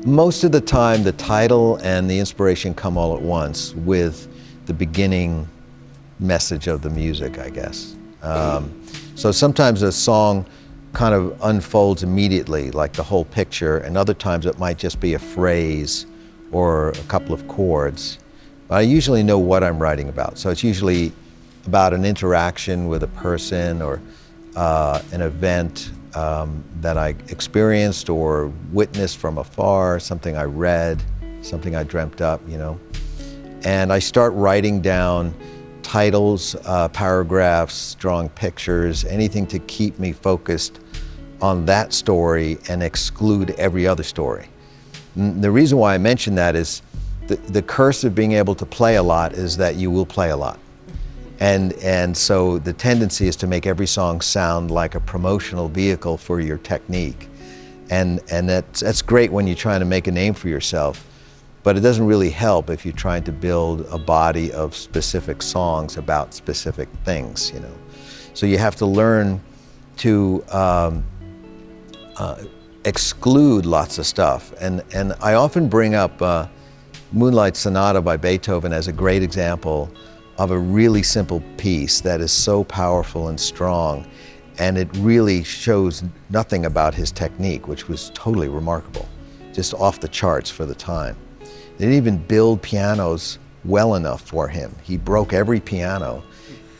Most of the time, the title and the inspiration come all at once with the beginning message of the music, I guess. So sometimes a song kind of unfolds immediately, like the whole picture, and other times it might just be a phrase or a couple of chords. But I usually know what I'm writing about. So it's usually about an interaction with a person or an event that I experienced or witnessed from afar, something I read, something I dreamt up, you know. And I start writing down titles, paragraphs, drawing pictures, anything to keep me focused on that story and exclude every other story. The reason why I mention that is the curse of being able to play a lot is that you will play a lot. And so the tendency is to make every song sound like a promotional vehicle for your technique. And that's great when you're trying to make a name for yourself, but it doesn't really help if you're trying to build a body of specific songs about specific things, you know. So you have to learn to exclude lots of stuff. And I often bring up Moonlight Sonata by Beethoven as a great example of a really simple piece that is so powerful and strong, and it really shows nothing about his technique, which was totally remarkable, just off the charts for the time. They didn't even build pianos well enough for him. He broke every piano,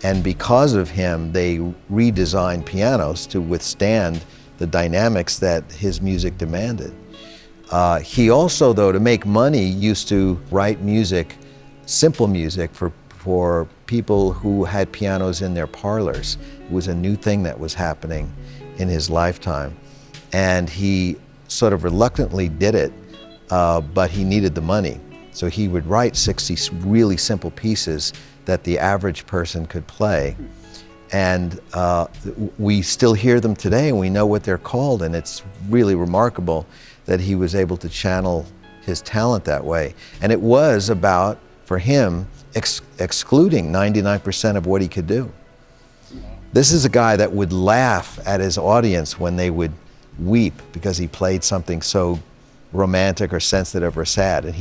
and because of him, they redesigned pianos to withstand the dynamics that his music demanded. He also, though, to make money, used to write music, simple music, for people who had pianos in their parlors. It was a new thing that was happening in his lifetime. And he sort of reluctantly did it, but he needed the money. So he would write 60 really simple pieces that the average person could play. And we still hear them today, and we know what they're called, and it's really remarkable that he was able to channel his talent that way. And it was about, for him, excluding 99% of what he could do. This is a guy that would laugh at his audience when they would weep because he played something so romantic or sensitive or sad, and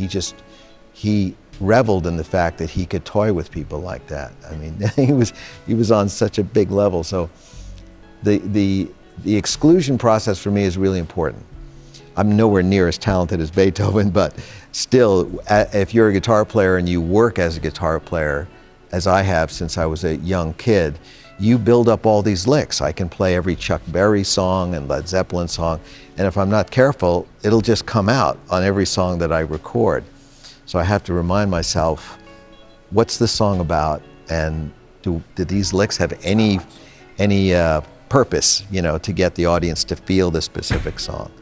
he reveled in the fact that he could toy with people like that. I mean, he was on such a big level. So the exclusion process for me is really important. I'm nowhere near as talented as Beethoven, but still, if you're a guitar player and you work as a guitar player, as I have since I was a young kid, you build up all these licks. I can play every Chuck Berry song and Led Zeppelin song, and if I'm not careful, it'll just come out on every song that I record. So I have to remind myself, what's this song about, and do these licks have any purpose, you know, to get the audience to feel this specific song?